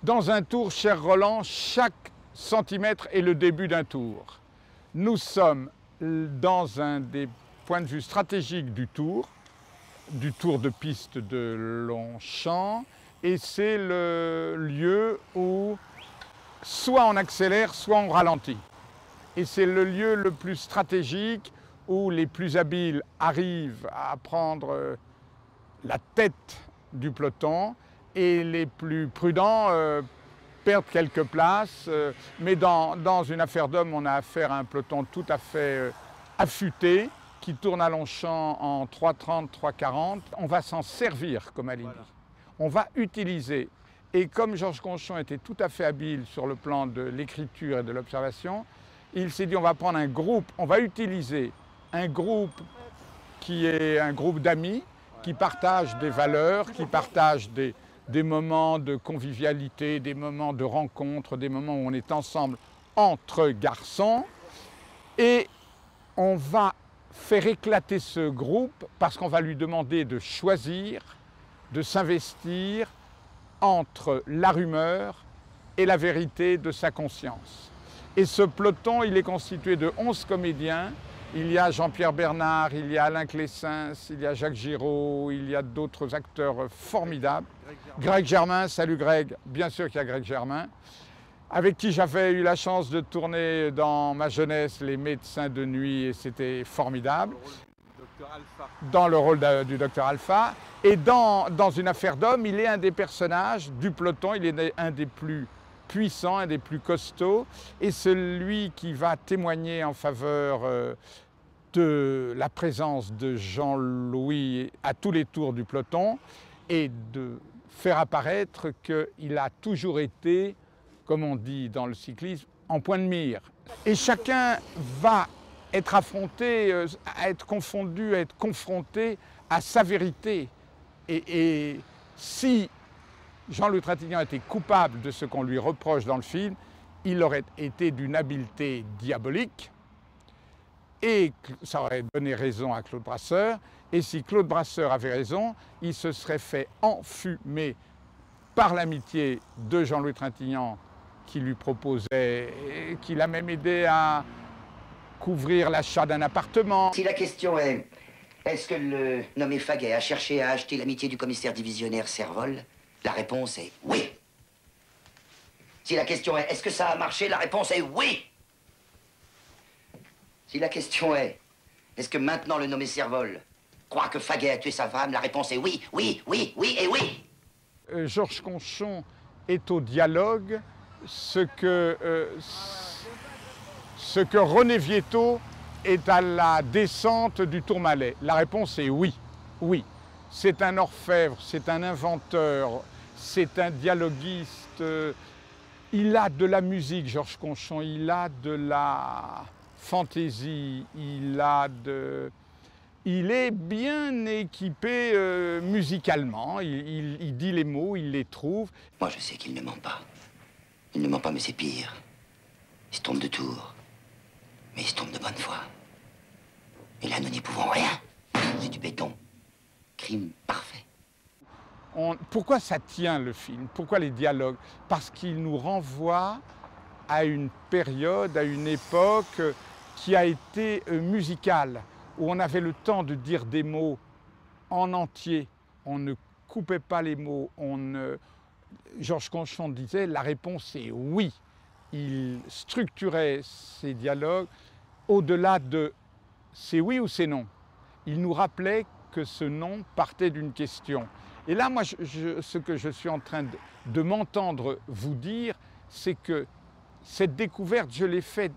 Dans un tour, cher Roland, chaque centimètre est le début d'un tour. Nous sommes dans un des points de vue stratégiques du tour de piste de Longchamp, et c'est le lieu où soit on accélère, soit on ralentit. Et c'est le lieu le plus stratégique où les plus habiles arrivent à prendre la tête du peloton et les plus prudents perdent quelques places. Mais dans une affaire d'homme, on a affaire à un peloton tout à fait affûté qui tourne à Longchamp en 3,30, 3,40. On va s'en servir comme alibi. Voilà. On va utiliser. Et comme Georges Conchon était tout à fait habile sur le plan de l'écriture et de l'observation, il s'est dit on va prendre un groupe, on va utiliser un groupe qui est un groupe d'amis qui partagent des valeurs, qui partagent des moments de convivialité, des moments de rencontre, des moments où on est ensemble entre garçons. Et on va faire éclater ce groupe parce qu'on va lui demander de choisir, de s'investir entre la rumeur et la vérité de sa conscience. Et ce peloton, il est constitué de 11 comédiens. Il y a Jean-Pierre Bernard, il y a Alain Clessens, il y a Jacques Giraud, il y a d'autres acteurs formidables. Greg Germain, salut Greg, bien sûr qu'il y a Greg Germain, avec qui j'avais eu la chance de tourner dans ma jeunesse Les Médecins de nuit, et c'était formidable. Dans le rôle du docteur Alpha. Et dans Une affaire d'homme, il est un des personnages du peloton, il est un des plus puissant, un des plus costauds, et celui qui va témoigner en faveur de la présence de Jean-Louis à tous les tours du peloton et de faire apparaître qu'il a toujours été, comme on dit dans le cyclisme, en point de mire. Et chacun va être affronté, à être confondu, à être confronté à sa vérité. Et si Jean-Louis Trintignant était coupable de ce qu'on lui reproche dans le film, il aurait été d'une habileté diabolique et ça aurait donné raison à Claude Brasseur. Et si Claude Brasseur avait raison, il se serait fait enfumer par l'amitié de Jean-Louis Trintignant qui lui proposait, et qui l'a même aidé à couvrir l'achat d'un appartement. Si la question est, est-ce que le nommé Faguet a cherché à acheter l'amitié du commissaire divisionnaire Servol? La réponse est oui. Si la question est, est-ce que ça a marché? La réponse est oui. Si la question est, est-ce que maintenant le nommé Servol croit que Faguet a tué sa femme? La réponse est oui, oui, oui, oui et oui. Georges Conchon est au dialogue ce que René Vietto est à la descente du Tourmalet. La réponse est oui, oui. C'est un orfèvre, c'est un inventeur, c'est un dialoguiste. Il a de la musique, Georges Conchon, il a de la fantaisie, il est bien équipé musicalement, il dit les mots, il les trouve. Moi, je sais qu'il ne ment pas. Il ne ment pas, mais c'est pire. Il se trompe de tour, mais il se trompe de bonne foi. Et là, nous n'y pouvons rien. C'est du béton. Crime parfait. Pourquoi ça tient le film? Pourquoi les dialogues? Parce qu'il nous renvoie à une période, à une époque qui a été musicale, où on avait le temps de dire des mots en entier. On ne coupait pas les mots. Georges Conchon disait la réponse est oui. Il structurait ses dialogues au-delà de c'est oui ou c'est non. Il nous rappelait que ce non partait d'une question. Et là, moi, ce que je suis en train de m'entendre vous dire, c'est que cette découverte, je l'ai faite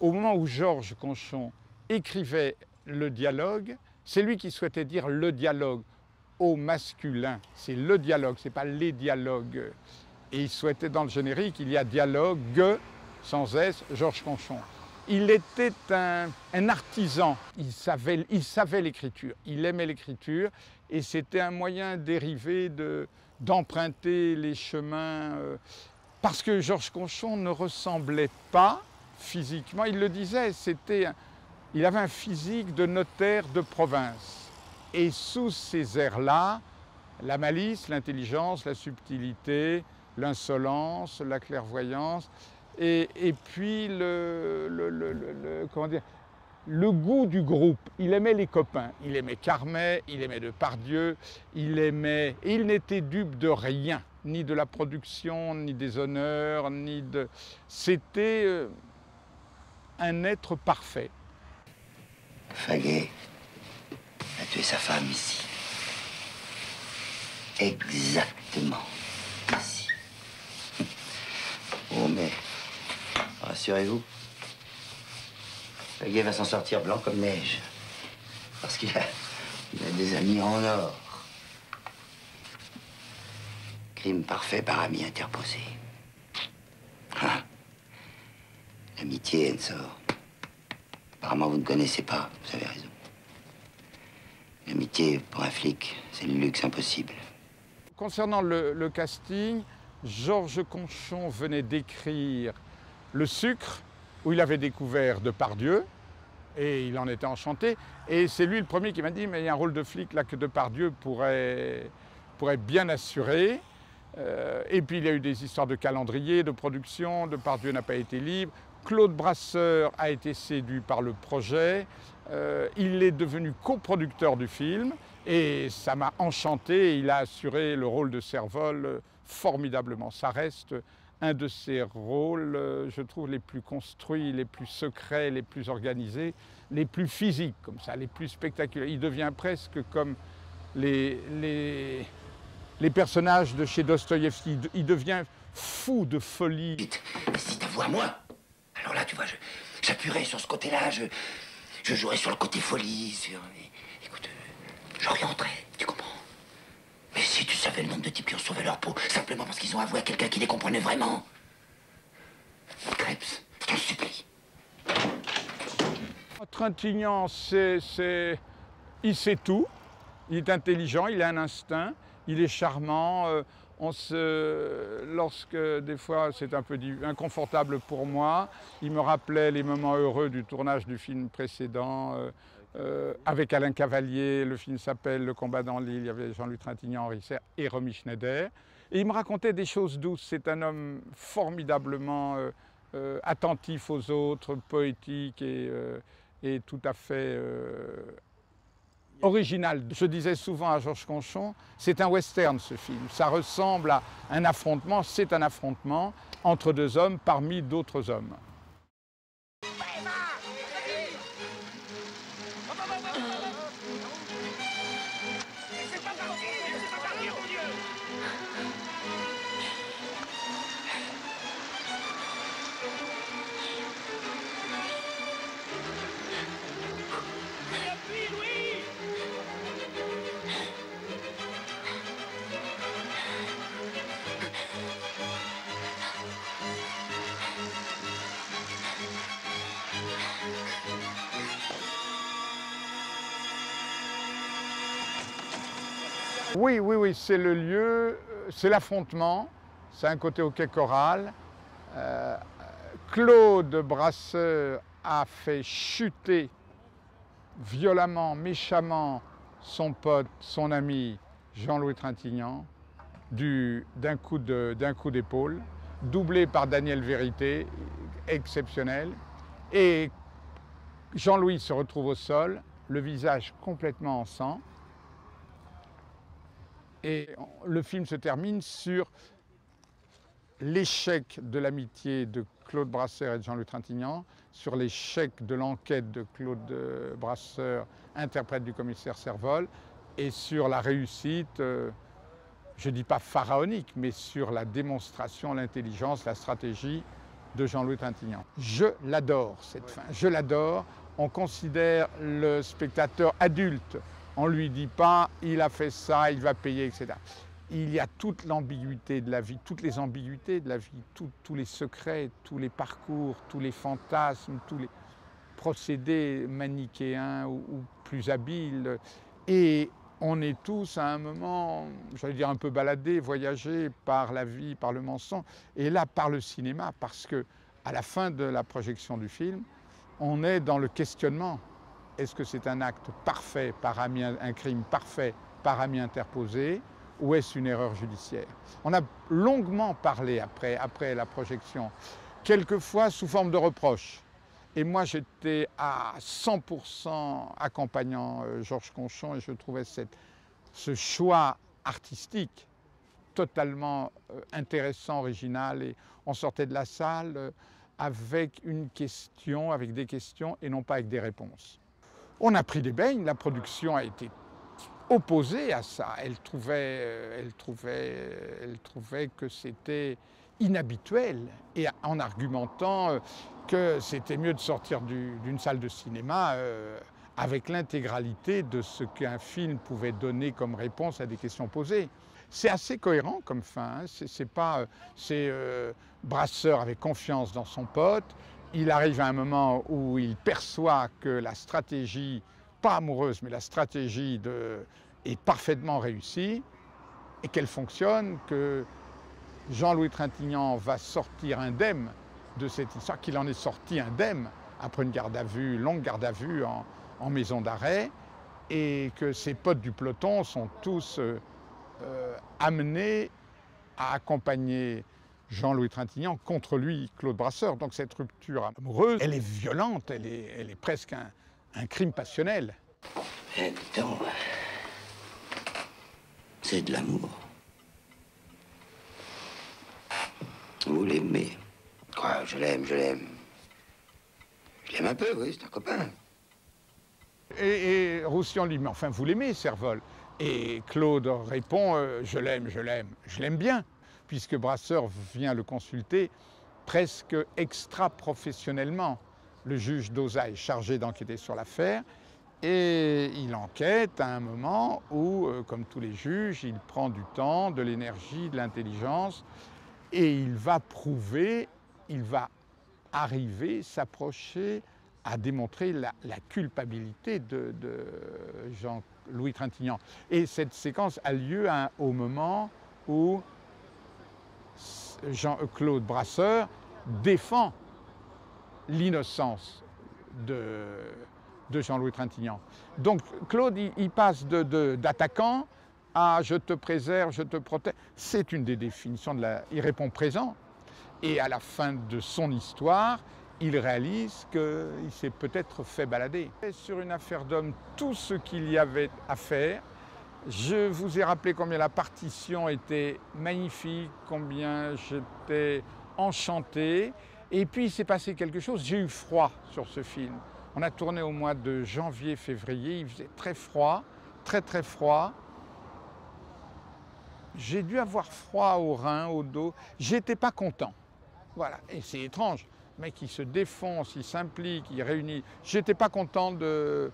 au moment où Georges Conchon écrivait le dialogue. C'est lui qui souhaitait dire le dialogue au masculin. C'est le dialogue, ce n'est pas les dialogues. Et il souhaitait dans le générique, il y a dialogue, sans S, Georges Conchon. Il était un artisan, il savait l'écriture, il aimait l'écriture et c'était un moyen dérivé d'emprunter les chemins. Parce que Georges Conchon ne ressemblait pas physiquement, il le disait, il avait un physique de notaire de province. Et sous ces airs-là, la malice, l'intelligence, la subtilité, l'insolence, la clairvoyance, et puis comment dire, le goût du groupe. Il aimait les copains, il aimait Carmet, il aimait Depardieu, et il n'était dupe de rien, ni de la production, ni des honneurs, ni de... C'était un être parfait. Faguet a tué sa femme ici. Exactement ici. Oh, mais rassurez-vous, Faguet va s'en sortir blanc comme neige. Parce qu'il a des amis en or. Crime parfait par ami interposé. Ah. L'amitié, Ensor. Apparemment, vous ne connaissez pas, vous avez raison. L'amitié, pour un flic, c'est le luxe impossible. Concernant le casting, Georges Conchon venait d'écrire Le Sucre, où il avait découvert Depardieu, et il en était enchanté. Et c'est lui le premier qui m'a dit, mais il y a un rôle de flic là que Depardieu pourrait bien assurer. Et puis il y a eu des histoires de calendrier, de production, Depardieu n'a pas été libre. Claude Brasseur a été séduit par le projet, il est devenu coproducteur du film et ça m'a enchanté, il a assuré le rôle de Servol formidablement. Ça reste un de ses rôles, je trouve, les plus construits, les plus secrets, les plus organisés, les plus physiques, comme ça, les plus spectaculaires. Il devient presque comme les personnages de chez Dostoïevski, il devient fou de folie. Vite, si ta voix à moi, alors là, tu vois, j'appuierai sur ce côté-là, je jouerai sur le côté folie, écoute, j'orienterai, tu comprends? Mais si tu savais le nombre de types qui ont sauvé leur peau, simplement parce qu'ils ont avoué à quelqu'un qui les comprenait vraiment. Krebs, je t'en supplie. Trintignant, il sait tout, il est intelligent, il a un instinct, il est charmant. Lorsque des fois c'est un peu inconfortable pour moi, il me rappelait les moments heureux du tournage du film précédent avec Alain Cavalier. Le film s'appelle Le combat dans l'île, il y avait Jean-Louis Trintignant, Henri Serre et Romy Schneider. Et il me racontait des choses douces. C'est un homme formidablement attentif aux autres, poétique et tout à fait original. Je disais souvent à Georges Conchon, c'est un western ce film. Ça ressemble à un affrontement, c'est un affrontement entre deux hommes parmi d'autres hommes. Oui, c'est le lieu, c'est l'affrontement, c'est un côté hockey choral. Claude Brasseur a fait chuter violemment, méchamment son pote, son ami Jean-Louis Trintignant d'un coup d'épaule, doublé par Daniel Vérité, exceptionnel. Et Jean-Louis se retrouve au sol, le visage complètement en sang. Et le film se termine sur l'échec de l'amitié de Claude Brasseur et de Jean-Louis Trintignant, sur l'échec de l'enquête de Claude Brasseur, interprète du commissaire Servol, et sur la réussite, je ne dis pas pharaonique, mais sur la démonstration, l'intelligence, la stratégie de Jean-Louis Trintignant. Je l'adore, cette fin, je l'adore. On considère le spectateur adulte. On ne lui dit pas « il a fait ça, il va payer », etc. Il y a toute l'ambiguïté de la vie, toutes les ambiguïtés de la vie, tous les secrets, tous les parcours, tous les fantasmes, tous les procédés manichéens ou plus habiles. Et on est tous à un moment, j'allais dire un peu baladés, voyagés par la vie, par le mensonge, et là par le cinéma, parce que à la fin de la projection du film, on est dans le questionnement. Est-ce que c'est un acte parfait par ami, un crime parfait par ami interposé, ou est-ce une erreur judiciaire? On a longuement parlé après la projection, quelquefois sous forme de reproches. Et moi, j'étais à 100% accompagnant Georges Conchon et je trouvais ce choix artistique totalement intéressant, original. Et on sortait de la salle avec des questions et non pas avec des réponses. On a pris des beignes, la production a été opposée à ça. Elle trouvait que c'était inhabituel et en argumentant que c'était mieux de sortir d'une salle de cinéma avec l'intégralité de ce qu'un film pouvait donner comme réponse à des questions posées. C'est assez cohérent comme fin, hein. Brasseur avait confiance dans son pote, il arrive à un moment où il perçoit que la stratégie, pas amoureuse, mais la stratégie est parfaitement réussie et qu'elle fonctionne, que Jean-Louis Trintignant va sortir indemne de cette histoire, qu'il en est sorti indemne après une longue garde à vue en maison d'arrêt, et que ses potes du peloton sont tous amenés à accompagner Jean-Louis Trintignant contre lui, Claude Brasseur. Donc cette rupture amoureuse, elle est violente, elle est presque un crime passionnel. Eh, putain, c'est de l'amour. Vous l'aimez? Quoi, je l'aime. Je l'aime un peu, oui, c'est un copain. Et Roussillon lui dit, mais enfin, vous l'aimez, Servol? Et Claude répond, je l'aime bien, puisque Brasseur vient le consulter presque extra-professionnellement. Le juge d'Oza est chargé d'enquêter sur l'affaire, et il enquête à un moment où, comme tous les juges, il prend du temps, de l'énergie, de l'intelligence, et il va arriver, s'approcher à démontrer la culpabilité de Jean-Louis Trintignant. Et cette séquence a lieu au moment où Jean-Claude Brasseur défend l'innocence de Jean-Louis Trintignant. Donc Claude, il passe d'attaquant à je te préserve, je te protège. C'est une des définitions il répond présent. Et à la fin de son histoire, il réalise qu'il s'est peut-être fait balader. Et sur une affaire d'homme, tout ce qu'il y avait à faire, je vous ai rappelé combien la partition était magnifique, combien j'étais enchanté. Et puis il s'est passé quelque chose, j'ai eu froid sur ce film. On a tourné au mois de janvier-février, il faisait très froid, très très froid. J'ai dû avoir froid aux reins, au dos, j'étais pas content. Voilà, et c'est étrange, le mec il se défonce, il s'implique, il réunit. J'étais pas content d'être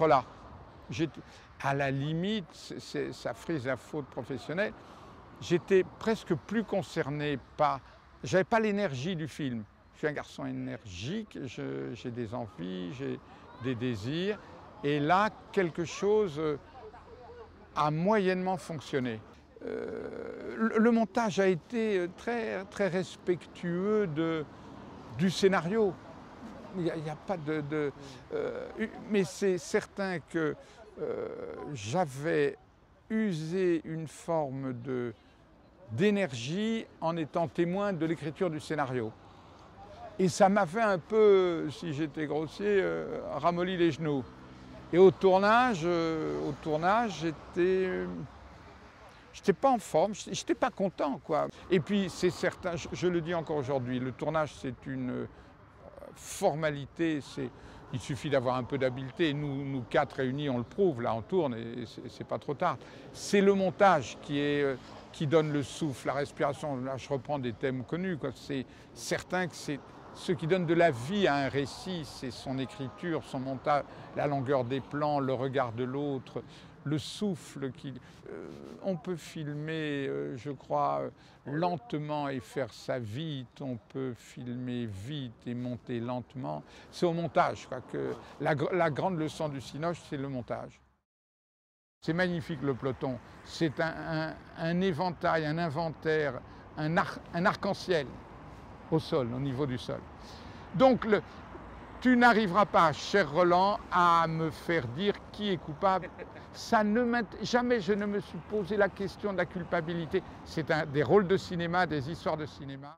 là. À la limite, ça frise la faute professionnelle. J'étais presque plus concerné par. J'avais pas l'énergie du film. Je suis un garçon énergique, j'ai des envies, j'ai des désirs. Et là, quelque chose a moyennement fonctionné. Le montage a été très, très respectueux du scénario. Il n'y a pas mais c'est certain que j'avais usé une forme d'énergie en étant témoin de l'écriture du scénario. Et ça m'avait un peu, si j'étais grossier, ramolli les genoux. Et au tournage, j'étais pas en forme, j'étais pas content, quoi. Et puis c'est certain, je le dis encore aujourd'hui, le tournage c'est une formalité, il suffit d'avoir un peu d'habileté. Nous quatre réunis, on le prouve, là on tourne et c'est pas trop tard. C'est le montage qui donne le souffle, la respiration. Là je reprends des thèmes connus, quoi. C'est certain que c'est ce qui donne de la vie à un récit, c'est son écriture, son montage, la longueur des plans, le regard de l'autre, le souffle. On peut filmer, je crois, lentement et faire ça vite. On peut filmer vite et monter lentement. C'est au montage, quoi, que la grande leçon du cinoche, c'est le montage. C'est magnifique le peloton. C'est un éventail, un inventaire, un arc-en-ciel au sol, au niveau du sol. Donc Tu n'arriveras pas, cher Roland, à me faire dire qui est coupable. Jamais je ne me suis posé la question de la culpabilité. C'est des rôles de cinéma, des histoires de cinéma.